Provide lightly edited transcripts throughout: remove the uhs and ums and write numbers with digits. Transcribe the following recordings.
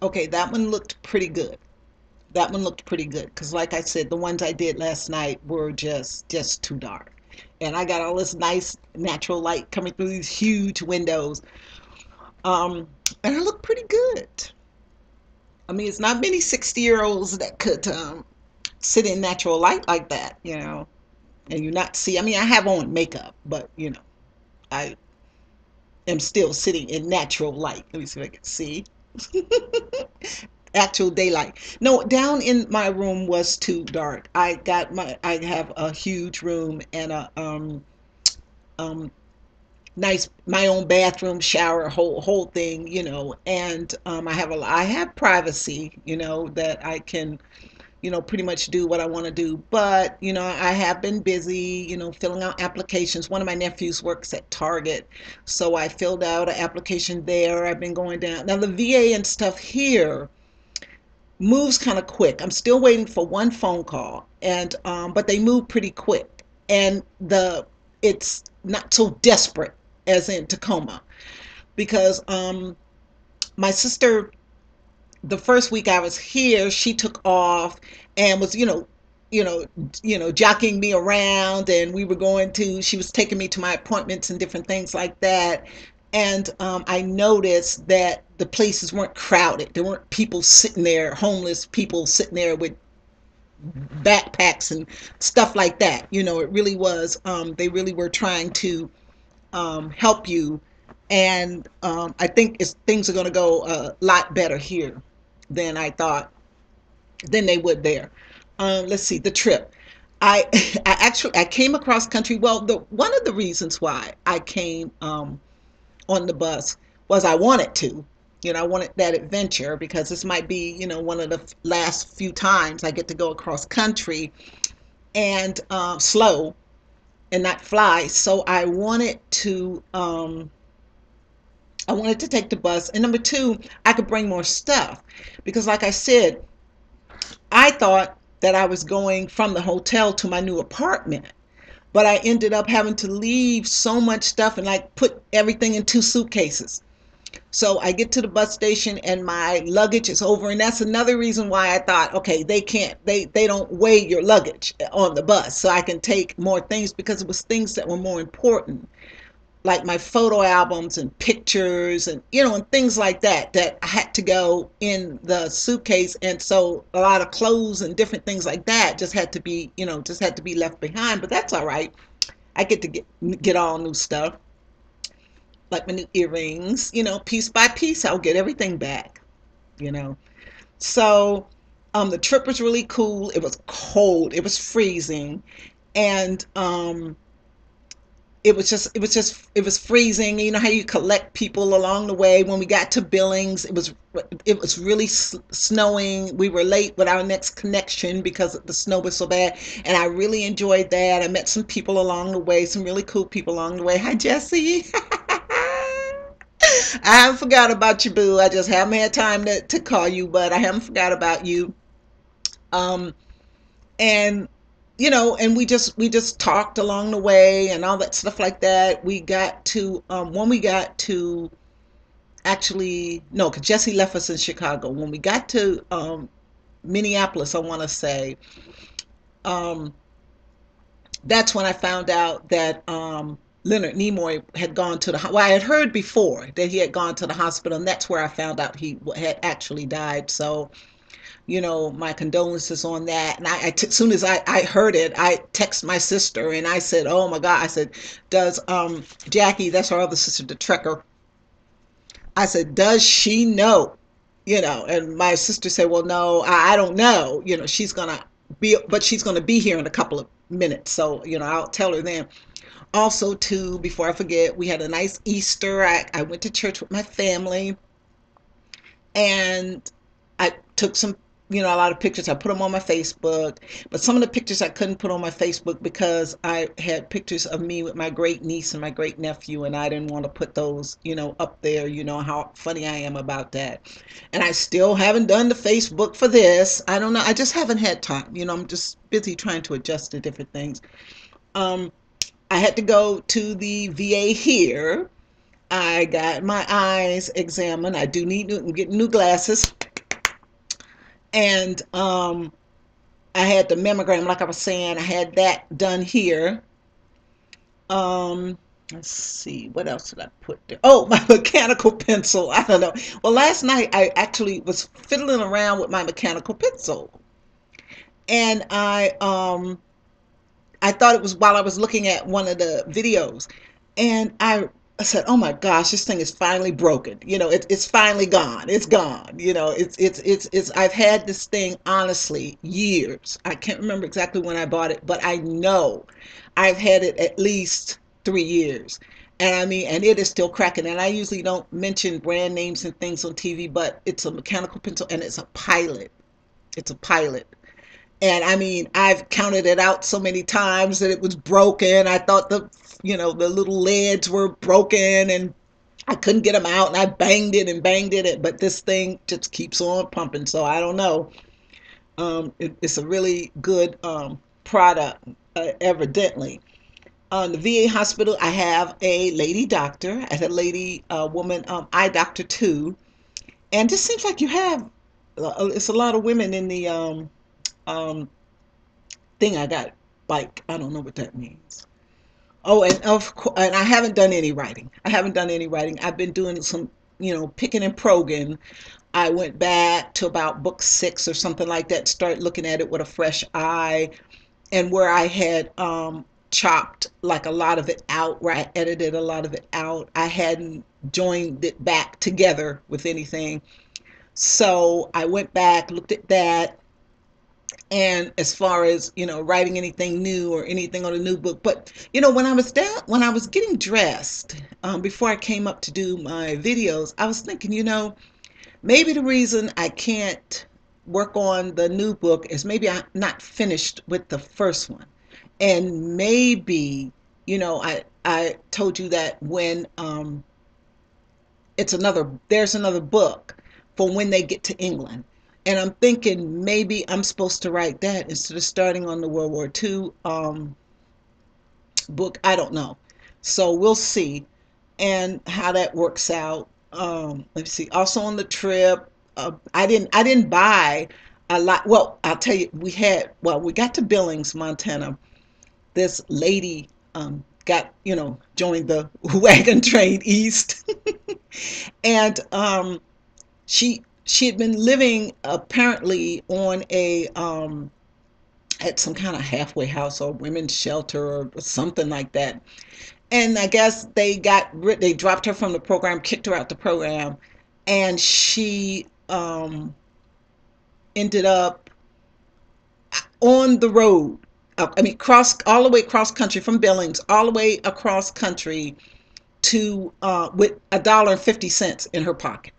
Okay, that one looked pretty good. That one looked pretty good because, like I said, the ones I did last night were just too dark. And I got all this nice natural light coming through these huge windows. Um, and I look pretty good. I mean, it's not many 60-year-olds that could sit in natural light like that, and you not see. I mean, I have on makeup, but I am still sitting in natural light. Let me see if I can see actual daylight. No, down in my room was too dark. I have a huge room and a um nice my own bathroom, shower, whole thing, and I have privacy, that I can pretty much do what I want to do. But, I have been busy, filling out applications. One of my nephews works at Target, so I filled out an application there. I've been going down. Now, the VA and stuff here moves kind of quick. I'm still waiting for one phone call, and but they move pretty quick, and it's not so desperate as in Tacoma because my sister, the first week I was here, she took off and was, you know, jockeying me around, and we were going to. She was taking me to my appointments and different things like that. And I noticed that the places weren't crowded. There weren't people sitting there, homeless people sitting there with backpacks and stuff like that. It really was. They really were trying to help you, and I think things are going to go a lot better here than I thought than they would there. Let's see the trip. I I came across country. Well, the one of the reasons why I came on the bus was I wanted to. I wanted that adventure because this might be, one of the last few times I get to go across country and slow and not fly. So I wanted to take the bus. And number two, I could bring more stuff because, like I said, I thought that I was going from the hotel to my new apartment, but I ended up having to leave so much stuff and like put everything in two suitcases. So I get to the bus station and my luggage is over, and that's another reason why I thought, okay, they don't weigh your luggage on the bus, so I can take more things because it was things that were more important, like my photo albums and pictures and and things like that I had to go in the suitcase. And so a lot of clothes and different things like that just had to be left behind, but that's all right. I get to get all new stuff, like my new earrings, piece by piece I'll get everything back, you know so the trip was really cool. It was cold, it was freezing, and it was freezing. You know how you collect people along the way. When we got to Billings, it was really snowing. We were late with our next connection because the snow was so bad, and I really enjoyed that. I met some people along the way, some really cool people along the way. Hi, Jesse. I haven't forgot about you, boo. I just haven't had time to call you, but I haven't forgot about you. Um, and and we just talked along the way and all that stuff like that. We got to when we got to actually no, because Jesse left us in Chicago. When we got to Minneapolis, I want to say, um, that's when I found out that Leonard Nimoy had gone to the. Well, I had heard before that he had gone to the hospital, and that's where I found out he had actually died. So my condolences on that. And as soon as I heard it, I texted my sister and I said, oh my God, I said, does Jackie, that's our other sister, the Trekker, I said, does she know? And my sister said, well, no, I don't know. She's going to be here in a couple of minutes. So, I'll tell her then. Also, too, before I forget, we had a nice Easter. I went to church with my family, and I took a lot of pictures. I put them on my Facebook, but some of the pictures I couldn't put on my Facebook because I had pictures of me with my great niece and my great nephew, and I didn't want to put those, up there. You know how funny I am about that. And I still haven't done the Facebook for this. I don't know. I just haven't had time. I'm just busy trying to adjust to different things. Um, I had to go to the VA here. I got my eyes examined. I do need to get new glasses. And I had the mammogram, like I was saying, I had that done here. Um, let's see, what else did I put there? Oh, my mechanical pencil. I don't know. Well, last night I actually was fiddling around with my mechanical pencil, and I thought it was while I was looking at one of the videos, and I said, "Oh my gosh, this thing is finally broken. It's finally gone. It's gone. It's. I've had this thing honestly years. I can't remember exactly when I bought it, but I know I've had it at least 3 years." And I mean, and it is still cracking. And I usually don't mention brand names and things on TV, but it's a mechanical pencil and it's a Pilot. It's a Pilot. And I mean, I've counted it out so many times that it was broken. I thought the little leads were broken and I couldn't get them out, and I banged it and banged it, but this thing just keeps on pumping. So I don't know. It's a really good product, evidently. The VA hospital, I have a lady doctor. I had a lady woman eye doctor too, and just seems like you have it's a lot of women in the um, thing I got. Like, I don't know what that means. Oh, and of course, and I haven't done any writing. I haven't done any writing. I've been doing some, picking and progging. I went back to about book 6 or something like that, start looking at it with a fresh eye, and where I had chopped like a lot of it out, where I edited a lot of it out, I hadn't joined it back together with anything. So I went back, looked at that, and as far as writing anything new or anything on a new book. But when I was getting dressed, before I came up to do my videos, I was thinking, maybe the reason I can't work on the new book is maybe I'm not finished with the first one. And maybe, I told you that when there's another book for when they get to England. And I'm thinking maybe I'm supposed to write that instead of starting on the World War II book. I don't know. So we'll see and how that works out. Let's see. Also on the trip, I didn't buy a lot. Well, I'll tell you, we got to Billings, Montana. This lady got, joined the wagon train east. And she had been living apparently on a at some kind of halfway house or women's shelter or something like that. And I guess they dropped her from the program, kicked her out the program, and she ended up on the road. I mean, cross all the way across country from Billings, all the way across country to with $1.50 in her pocket.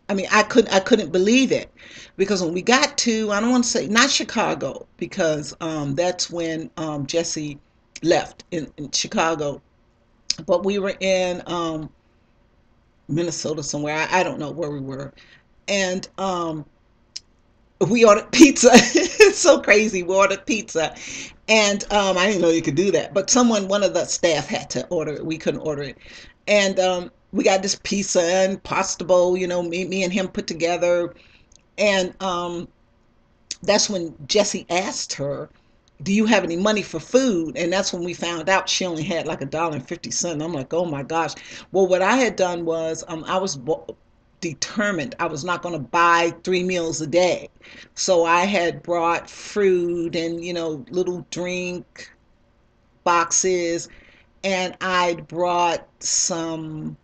I mean, I couldn't believe it, because when we got to, I don't want to say not Chicago, because that's when Jesse left in Chicago, but we were in Minnesota somewhere. I don't know where we were, and we ordered pizza. It's so crazy. We ordered pizza, and I didn't know you could do that, but one of the staff had to order it. We couldn't order it, and we got this pizza and pasta bowl. Me and him put together, and that's when Jesse asked her, "Do you have any money for food?" And that's when we found out she only had like $1.50. I'm like, oh my gosh. Well, what I had done was I was determined I was not going to buy 3 meals a day. So I had brought fruit and, little drink boxes, and I'd brought some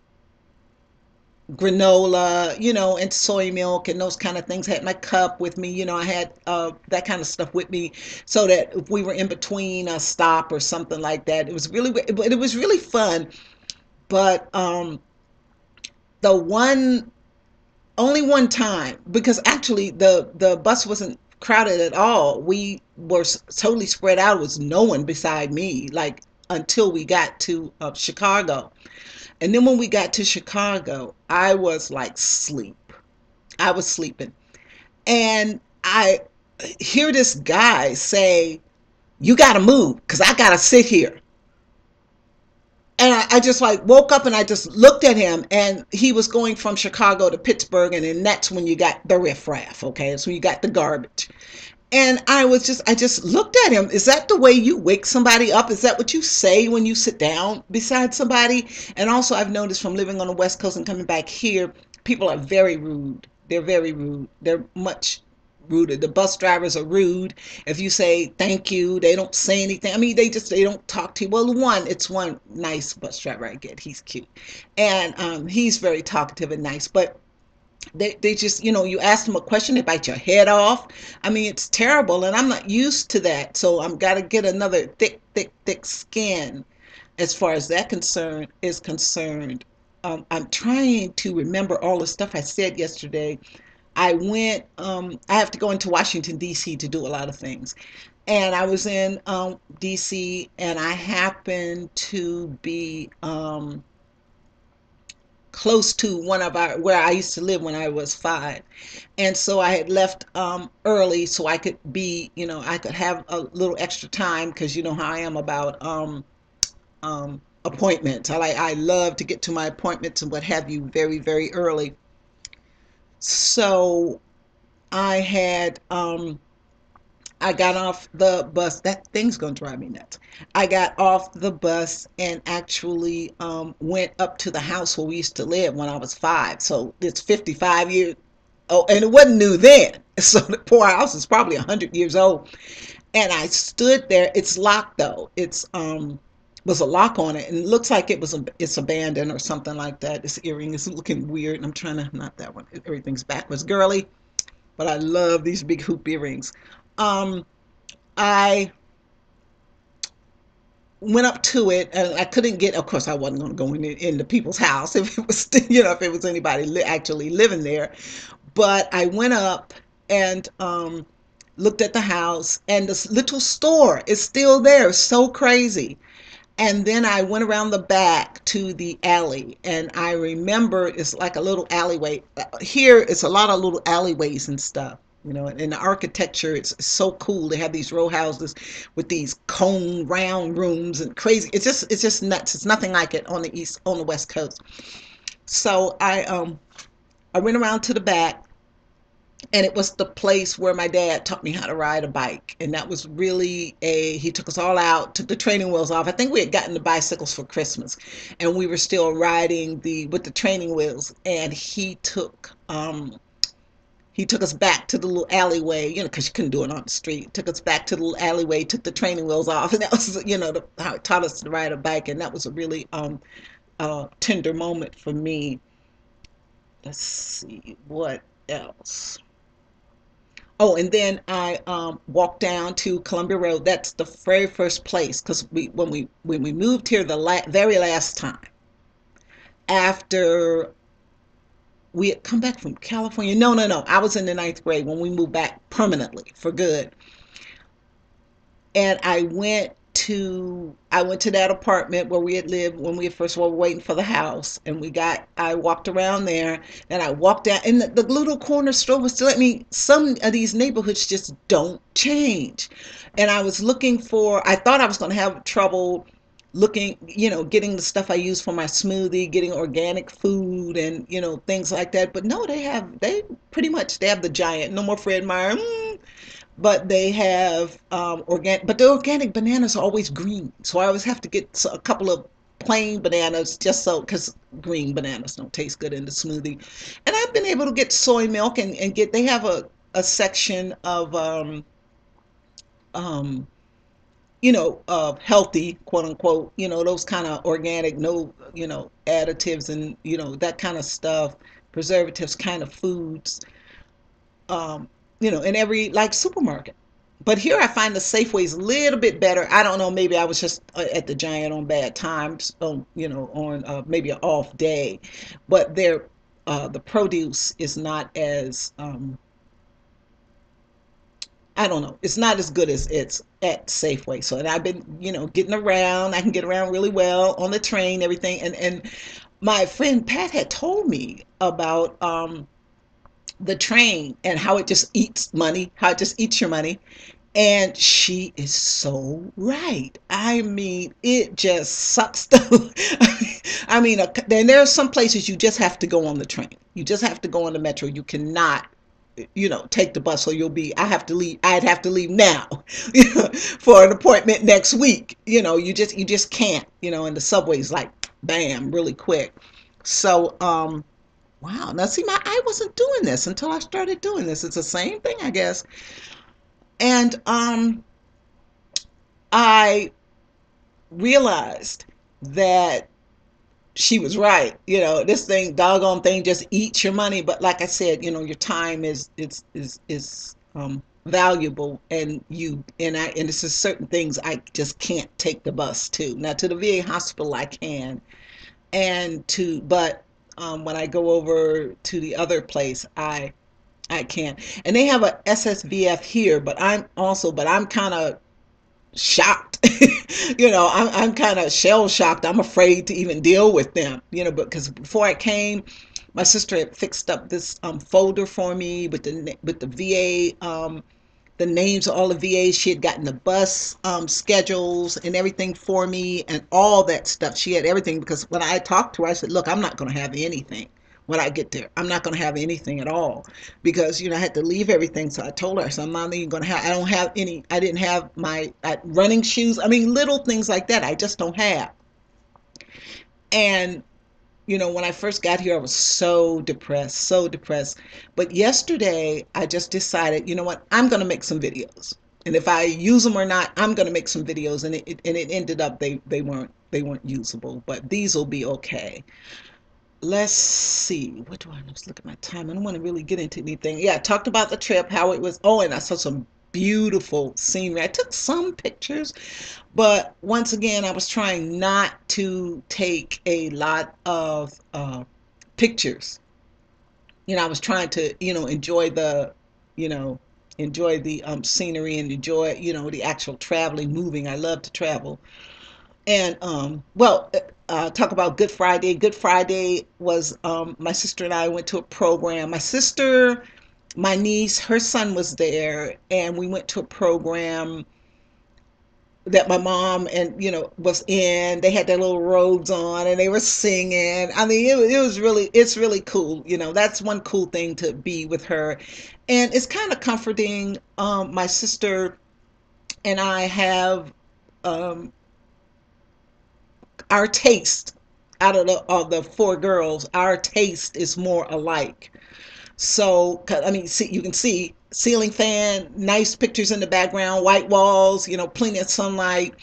granola, and soy milk and those kind of things. I had my cup with me, I had that kind of stuff with me, so that if we were in between a stop or something like that, it was really fun. But the one only one time, because actually the bus wasn't crowded at all. We were totally spread out. It was no one beside me, like until we got to Chicago. And then when we got to Chicago, I was like sleep. I was sleeping. And I hear this guy say, "You got to move because I got to sit here." And I just like woke up and I just looked at him, and he was going from Chicago to Pittsburgh, and then that's when you got the riffraff, okay? So you got the garbage. And I just looked at him. Is that the way you wake somebody up? Is that what you say when you sit down beside somebody? And also, I've noticed from living on the West Coast and coming back here, people are very rude. They're very rude. They're much ruder. The bus drivers are rude. If you say thank you, they don't say anything. I mean, they don't talk to you. Well, it's one nice bus driver I get. He's cute, and he's very talkative and nice. But they just, you ask them a question, they bite your head off. I mean, it's terrible, and I'm not used to that. So I'm got to get another thick skin as far as that concern is concerned. I'm trying to remember all the stuff I said yesterday. I have to go into Washington, D.C. to do a lot of things. And I was in D.C., and I happened to be close to one of our where I used to live when I was 5. And so I had left early so I could be, I could have a little extra time, because you know how I am about appointments. I love to get to my appointments and what have you very, very early. So I had I got off the bus. That thing's gonna drive me nuts. I got off the bus and actually went up to the house where we used to live when I was 5. So it's 55 years. Oh, and it wasn't new then. So the poor house is probably 100 years old. And I stood there. It's locked though. It's was a lock on it, and it looks like it's abandoned or something like that. This earring is looking weird. And I'm trying to, not that one. Everything's backwards, girly. But I love these big hoop earrings. Um, I went up to it, and I couldn't get. Of course, I wasn't going to go into people's house if it was, if it was anybody actually living there. But I went up and looked at the house, and this little store is still there. It's so crazy. And then I went around the back to the alley, and I remember it's like a little alleyway. Here, it's a lot of little alleyways and stuff. And the architecture, it's so cool. They have these row houses with these cone round rooms and crazy. It's just nuts. It's nothing like it on the West Coast. So I went around to the back, and it was the place where my dad taught me how to ride a bike. And that was really he took us all out, took the training wheels off. I think we had gotten the bicycles for Christmas, and we were still riding with the training wheels. And he took us back to the little alleyway, because you couldn't do it on the street. Took us back to the little alleyway, took the training wheels off, and that was, how it taught us to ride a bike. And that was a really tender moment for me. Let's see what else. Oh, and then I walked down to Columbia Road. That's the very first place, because when we moved here very last time, after we had come back from California. No, no, no. I was in the ninth grade when we moved back permanently for good. And I went to that apartment where we had lived when we first were waiting for the house. And I walked around there, and I walked down, and the little corner store was still, some of these neighborhoods just don't change. And I thought I was going to have trouble looking, getting the stuff I use for my smoothie, getting organic food and, things like that. But no, they pretty much, they have the giant, no more Fred Meyer. But they have organic, but the organic bananas are always green. So I always have to get a couple of plain bananas, just so, because green bananas don't taste good in the smoothie. And I've been able to get soy milk, and they have a section of um, of healthy, quote unquote, those kind of organic, no, additives and, that kind of stuff, preservatives kind of foods, in every like supermarket. But here I find the Safeway's a little bit better. I don't know, maybe I was just at the Giant on bad times, on maybe an off day, but the produce is not as I don't know. It's not as good as it's at Safeway. So, and I've been, getting around. I can get around really well on the train, everything. And my friend Pat had told me about the train and how it just eats money, how it just eats your money. And she is so right. I mean, it just sucks the. I mean, then there are some places you just have to go on the train. You just have to go on the metro. You cannot, take the bus, or you'll be. I have to leave. I'd have to leave now for an appointment next week. You just can't. And the subway's like bam, really quick. So, wow. Now, see, I wasn't doing this until I started doing this. It's the same thing, I guess. And I realized that she was right. This thing, doggone thing, just eats your money. But like I said, your time is valuable, and this is certain things I just can't take the bus to. Now to the VA hospital I can, but when I go over to the other place, I can't. And they have a SSVF here, but I'm kind of shocked. I'm kind of shell shocked. I'm afraid to even deal with them, because before I came, my sister had fixed up this folder for me with the VA, the names of all the VAs. She had gotten the bus schedules and everything for me, and all that stuff. She had everything, because when I talked to her, I said, look, I'm not going to have anything when I get there. I'm not going to have anything at all, because I had to leave everything. So I told her, so I'm not even going to have. I don't have any. I didn't have my running shoes. I mean, little things like that. I just don't have. And when I first got here, I was so depressed, so depressed. But yesterday, I just decided, you know what? I'm going to make some videos. And if I use them or not, I'm going to make some videos. And it ended up they weren't usable, but these will be okay. Let's see. What do I Let's look at my time. I don't want to really get into anything. Yeah, I talked about the trip, how it was. Oh, and I saw some beautiful scenery. I took some pictures, but once again, I was trying not to take a lot of pictures. I was trying to, you know, enjoy the scenery, and enjoy, the actual traveling, moving. I love to travel. And talk about Good Friday. Good Friday was, my sister and I went to a program. My niece, her son was there, and we went to a program that my mom and was in. They had their little robes on, and they were singing. I mean, it's really cool. That's one cool thing, to be with her, and it's kind of comforting. My sister and I have, um, our taste, out of the four girls, our taste is more alike. So, 'cause, I mean, you can see ceiling fan, nice pictures in the background, white walls, plenty of sunlight.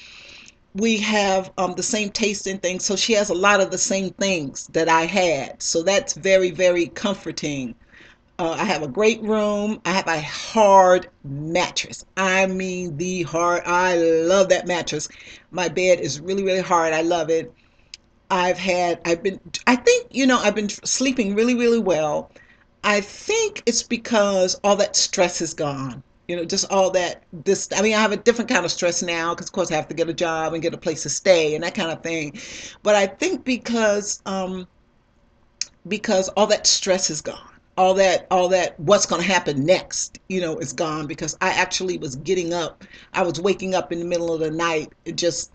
We have the same taste in things. So she has a lot of the same things that I had. So that's very, very comforting. I have a great room. I have a hard mattress. I mean, I love that mattress. My bed is really, really hard. I love it. I think, I've been sleeping really, really well. I think it's because all that stress is gone. Just all I mean, I have a different kind of stress now, because of course I have to get a job and get a place to stay and that kind of thing. But I think because all that stress is gone. All that what's going to happen next, is gone, because I actually was getting up. I was waking up in the middle of the night, just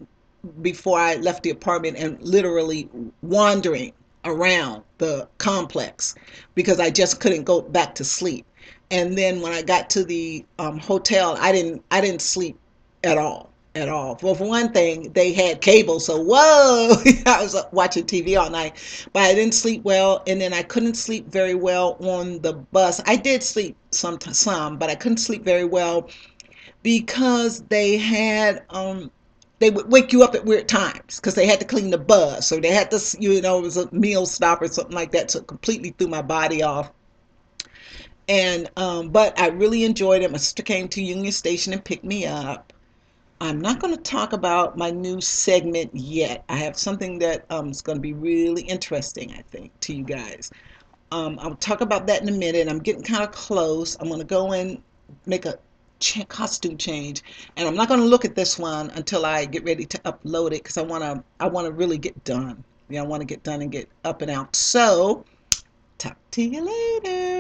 before I left the apartment, and literally wandering around the complex, because I just couldn't go back to sleep. And then when I got to the hotel, I didn't sleep at all, at all. Well, for one thing, they had cable, so whoa, I was watching TV all night, but I didn't sleep well. And then I couldn't sleep very well on the bus. I did sleep some, but I couldn't sleep very well, because they would wake you up at weird times, because they had to clean the bus, or they had to, it was a meal stop or something like that, so it completely threw my body off. And but I really enjoyed it. My sister came to Union Station and picked me up. I'm not going to talk about my new segment yet. I have something that is going to be really interesting, I think, to you guys. I'll talk about that in a minute. I'm getting kind of close. I'm going to go and make a costume change, and I'm not going to look at this one until I get ready to upload it, because I want to really get done. I want to get done and get up and out. So talk to you later.